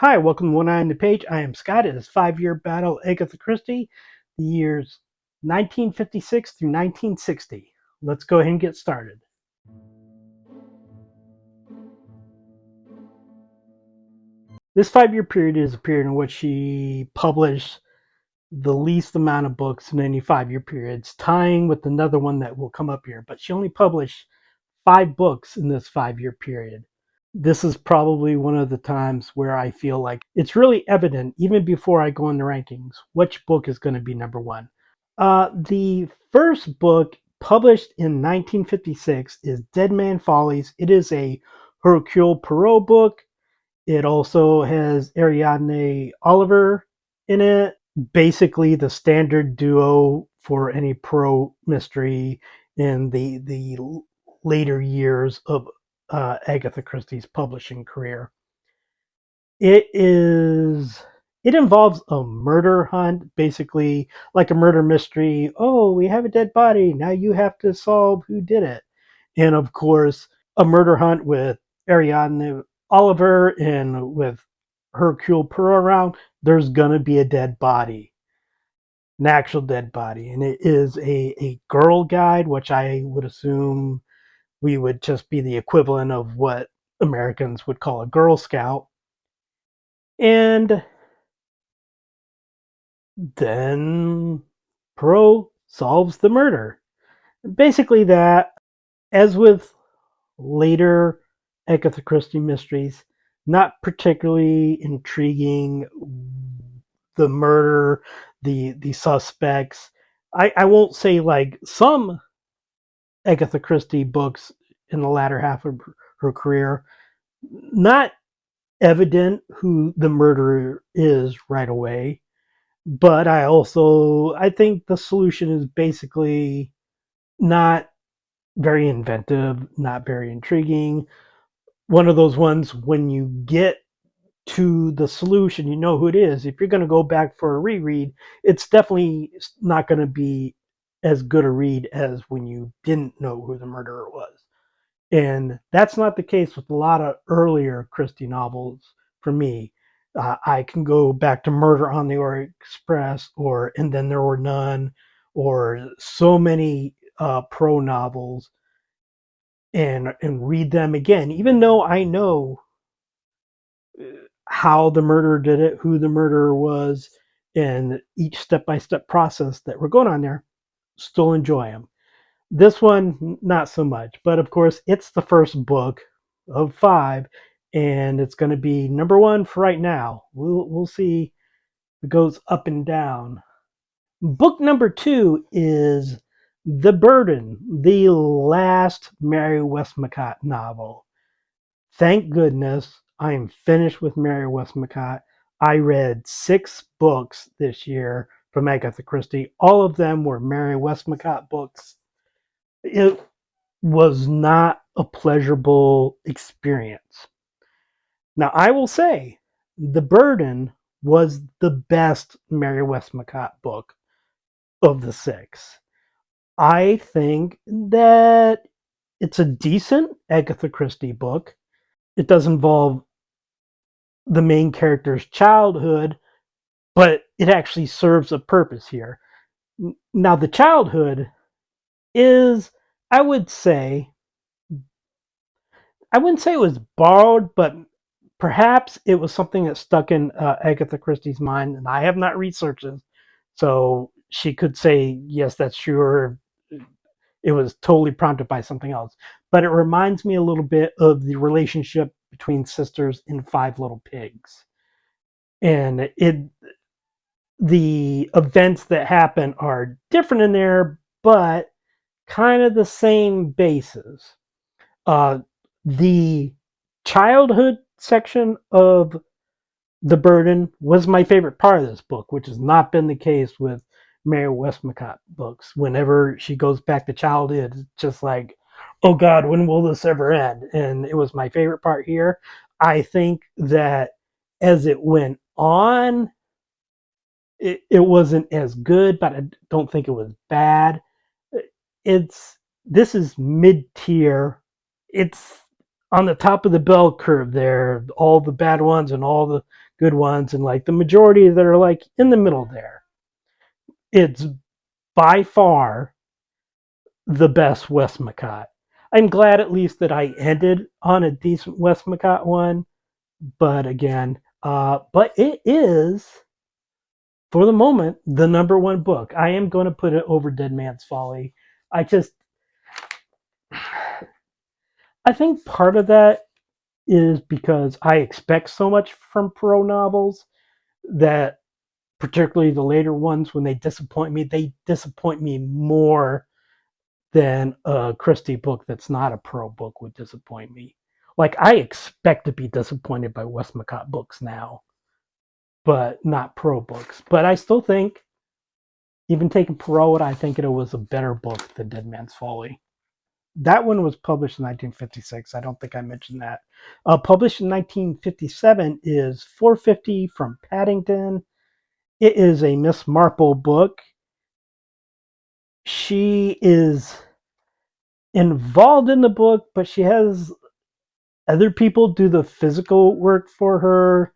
Hi, welcome to One Eye on the Page. I am Scott. It is Five-Year Battle Agatha Christie, the years 1956 through 1960. Let's go ahead and get started. This 5-year period is a period in which she published the least amount of books in any 5-year periods, tying with another one that will come up here. But she only published 5 books in this 5-year period. This is probably one of the times where I feel like it's really evident, even before I go in the rankings, which book is going to be number one. The first book, published in 1956, is Dead Man Follies. It is a Hercule Poirot book. It also has Ariadne Oliver in it. Basically, the standard duo for any Poirot mystery in the later years of Agatha Christie's publishing career. It is. It involves a murder hunt, basically like a murder mystery. Oh, we have a dead body. Now you have to solve who did it. And of course, a murder hunt with Ariadne Oliver and with Hercule Poirot around. There's gonna be a dead body, an actual dead body, and it is a girl guide, which I would assume we would just be the equivalent of what Americans would call a Girl Scout. And then Poirot solves the murder. Basically, that, as with later Agatha Christie mysteries, not particularly intriguing. The murder, the suspects. I won't say like some Agatha Christie books in the latter half of her career, not evident who the murderer is right away. But I think the solution is basically not very inventive, not very intriguing. One of those ones when you get to the solution, you know who it is. If you're going to go back for a reread, it's definitely not going to be as good a read as when you didn't know who the murderer was. And that's not the case with a lot of earlier Christie novels for me. I can go back to Murder on the Orient Express or And Then There Were None or so many pro novels and read them again, even though I know how the murderer did it, who the murderer was, and each step-by-step process that we're going on there. Still enjoy them. This one, not so much. But of course, it's the first book of 5, and it's going to be number one for right now. We'll see. It goes up and down. Book number 2 is The Burden, the last Mary Westmacott novel. Thank goodness I am finished with Mary Westmacott. I read 6 books this year from Agatha Christie. All of them were Mary Westmacott books. It was not a pleasurable experience. Now, I will say, The Burden was the best Mary Westmacott book of the 6. I think that it's a decent Agatha Christie book. It does involve the main character's childhood, but it actually serves a purpose here. Now, the childhood is, I would say, I wouldn't say it was borrowed, but perhaps it was something that stuck in Agatha Christie's mind, and I have not researched it, so she could say, yes, that's true, or it was totally prompted by something else. But it reminds me a little bit of the relationship between sisters in Five Little Pigs. And the events that happen are different in there, but kind of the same basis. Uh, the childhood section of The Burden was my favorite part of this book, which has not been the case with Mary Westmacott books. Whenever she goes back to childhood, it's just like, oh God, when will this ever end? And it was my favorite part here. I think that as it went on, it wasn't as good, but I don't think it was bad. It's This is mid tier. It's on the top of the bell curve there, all the bad ones and all the good ones, and like the majority that are like in the middle there. It's by far the best Westmacott. I'm glad at least that I ended on a decent Westmacott one, but again, but it is for the moment the number one book. I am going to put it over Dead Man's Folly. I just, I think part of that is because I expect so much from Perot novels that, particularly the later ones, when they disappoint me more than a Christie book that's not a Perot book would disappoint me. Like, I expect to be disappointed by Westmacott books now, but not Perot books. But I still think, even taking Perot, I think it was a better book than Dead Man's Folly. That one was published in 1956. I don't think I mentioned that. Published in 1957 is 450 from Paddington. It is a Miss Marple book. She is involved in the book, but she has other people do the physical work for her,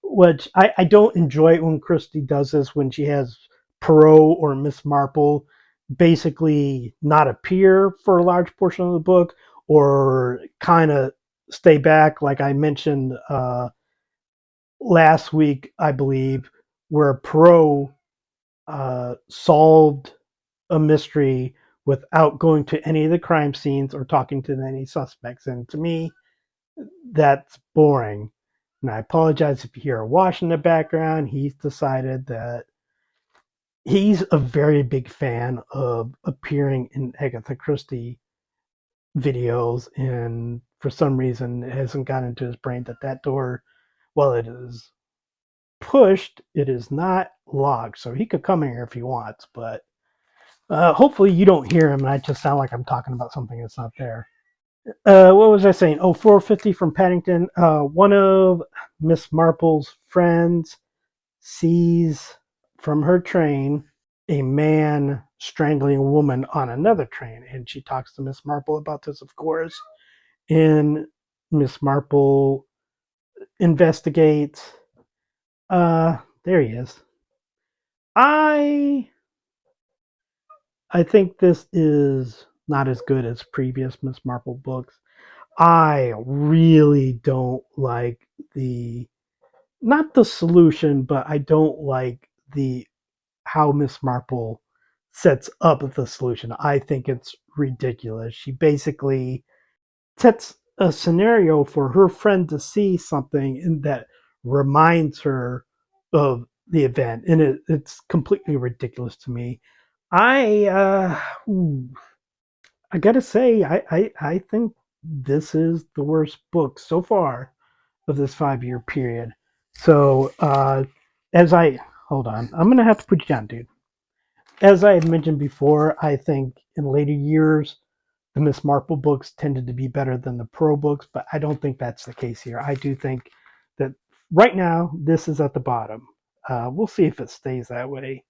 which I don't enjoy it when Christie does this, when she has Perot or Miss Marple basically not appear for a large portion of the book, or kind of stay back, like I mentioned last week, I believe, where Perot solved a mystery without going to any of the crime scenes or talking to any suspects. And to me, that's boring. And I apologize if you hear a wash in the background. He's decided that he's a very big fan of appearing in Agatha Christie videos, and for some reason, it hasn't gotten into his brain that that door, while it is pushed, it is not locked. So he could come in here if he wants, but hopefully you don't hear him and I just sound like I'm talking about something that's not there. What was I saying? Oh, 450 from Paddington. One of Miss Marple's friends sees from her train a man strangling a woman on another train, and she talks to Miss Marple about this, of course. And Miss Marple investigates. There he is. I I think this is not as good as previous Miss Marple books. I really don't like the, not the solution, but I don't like the how Miss Marple sets up the solution. I think it's ridiculous. She basically sets a scenario for her friend to see something and that reminds her of the event, and it's completely ridiculous to me. I I gotta say, I think this is the worst book so far of this 5 year period. So, as I hold on, I'm gonna have to put you down, dude. As I had mentioned before, I think in later years the Miss Marple books tended to be better than the Pro books, but I don't think that's the case here. I do think that right now this is at the bottom. We'll see if it stays that way.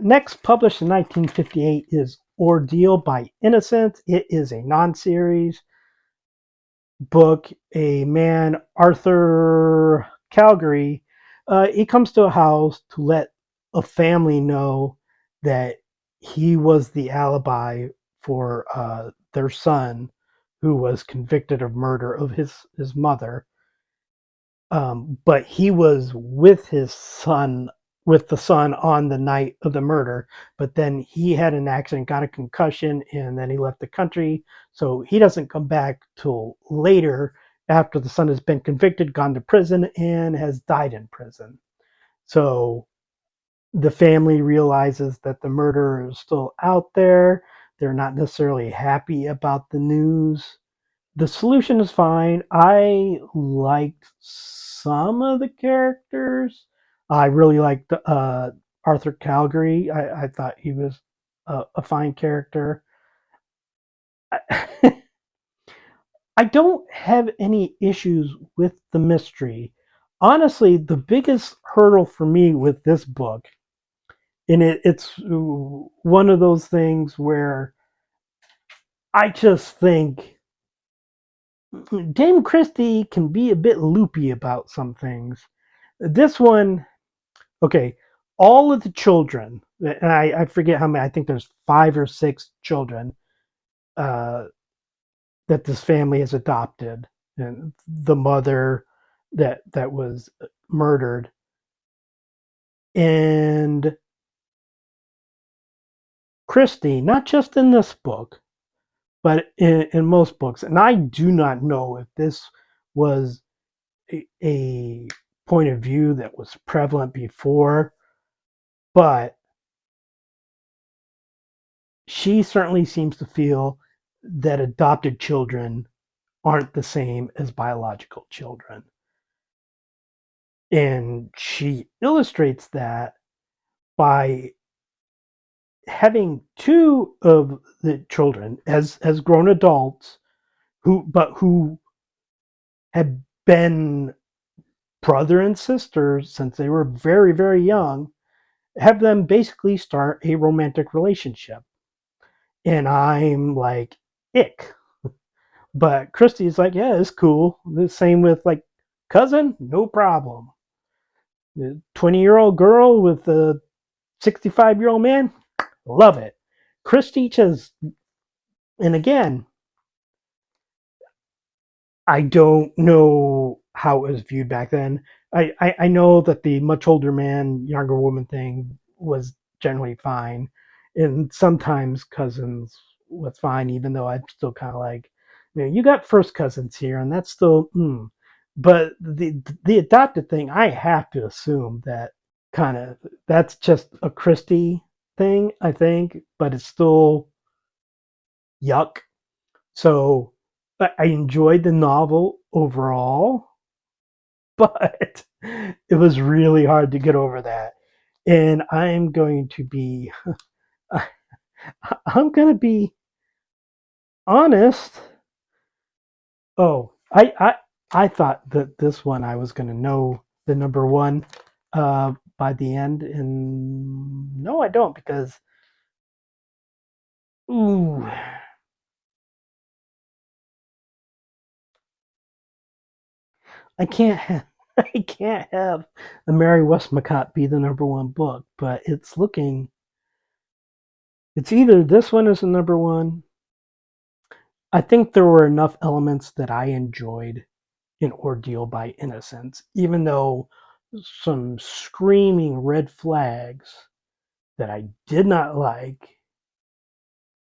Next, published in 1958, is Ordeal by Innocence. It is a non series book. A man, Arthur Calgary, he comes to a house to let a family know that he was the alibi for their son, who was convicted of murder of his mother. But he was with the son on the night of the murder. But then he had an accident, got a concussion, and then he left the country. So he doesn't come back till later, after the son has been convicted, gone to prison, and has died in prison. So the family realizes that the murderer is still out there. They're not necessarily happy about the news. The solution is fine. I liked some of the characters. I really liked Arthur Calgary. I thought he was a fine character. I, I don't have any issues with the mystery. Honestly, the biggest hurdle for me with this book And it's one of those things where I just think Dame Christie can be a bit loopy about some things. This one, okay, all of the children, and I forget how many, I think there's 5 or 6 children uh, that this family has adopted, and the mother that was murdered. And Christie, not just in this book, but in most books, and I do not know if this was a point of view that was prevalent before, but she certainly seems to feel that adopted children aren't the same as biological children. And she illustrates that by having two of the children as grown adults who had been brother and sister since they were very, very young, have them basically start a romantic relationship. And I'm like, ick. But Christie's like, yeah, it's cool. The same with like cousin, no problem. The 20-year-old girl with a 65-year-old man, love it. Christie just, and again, I don't know how it was viewed back then. I know that the much older man, younger woman thing was generally fine. And sometimes cousins was fine, even though I'm still kind of like, you got first cousins here, and that's still, But the adopted thing, I have to assume that kind of that's just a Christie thing, I think, but it's still yuck. So I enjoyed the novel overall, but it was really hard to get over that. And I'm going to be, I'm going to be honest. Oh, I thought that this one I was going to know the number one by the end, and no, I don't because ooh, I can't have, I can't have a Mary Westmacott be the number one book, but it's looking. It's either this one is the number one. I think there were enough elements that I enjoyed in Ordeal by Innocence, even though some screaming red flags that I did not like.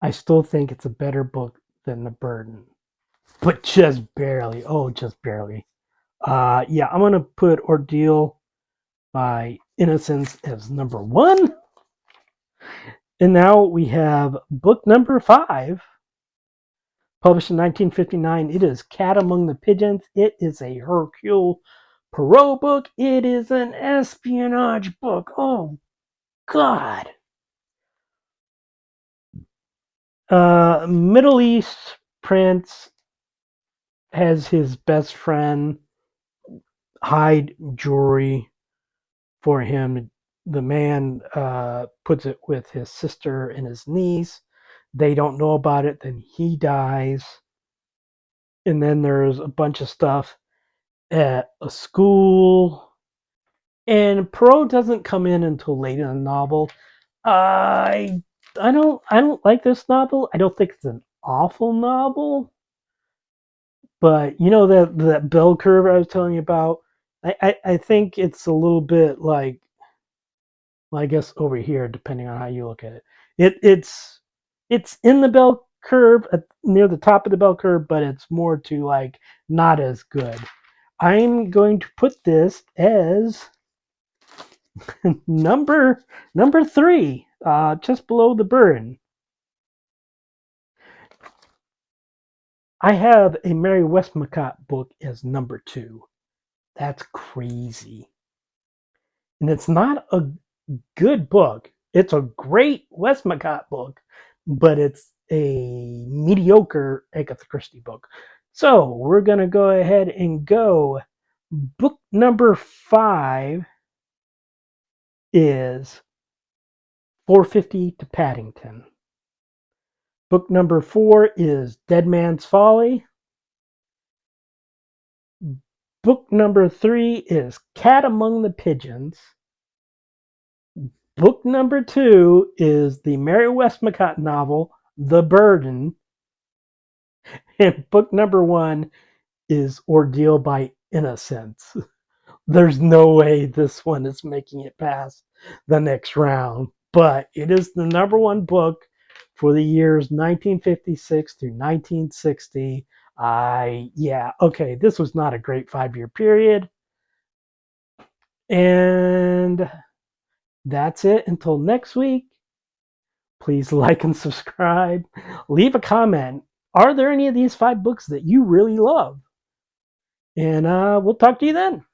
I still think it's a better book than The Burden, but just barely. Oh, just barely. Yeah, I'm gonna put Ordeal by Innocence as number one. And now we have book number 5, published in 1959. It is Cat Among the Pigeons. It is a Hercule Poirot book. It is an espionage book. Oh, God. Middle East prince has his best friend hide jewelry for him. The man puts it with his sister and his niece. They don't know about it. Then he dies. And then there's a bunch of stuff at a school. And Perot doesn't come in until late in the novel. I I don't like this novel. I don't think it's an awful novel, but you know that bell curve I was telling you about. I think it's a little bit like, well, I guess over here, depending on how you look at it. It's in the bell curve near the top of the bell curve, but it's more to like not as good. I'm going to put this as number 3, just below the burn. I have a Mary Westmacott book as number 2. That's crazy. And it's not a good book. It's a great Westmacott book, but it's a mediocre Agatha Christie book. So we're going to go ahead and go. Book number 5 is 450 to Paddington. Book number 4 is Dead Man's Folly. Book number 3 is Cat Among the Pigeons. Book number 2 is the Mary Westmacott novel, The Burden. And book number 1 is Ordeal by Innocence. There's no way this one is making it past the next round, but it is the number 1 book for the years 1956 through 1960. Okay, this was not a great 5-year period. And that's it until next week. Please like and subscribe. Leave a comment. Are there any of these 5 books that you really love? And we'll talk to you then.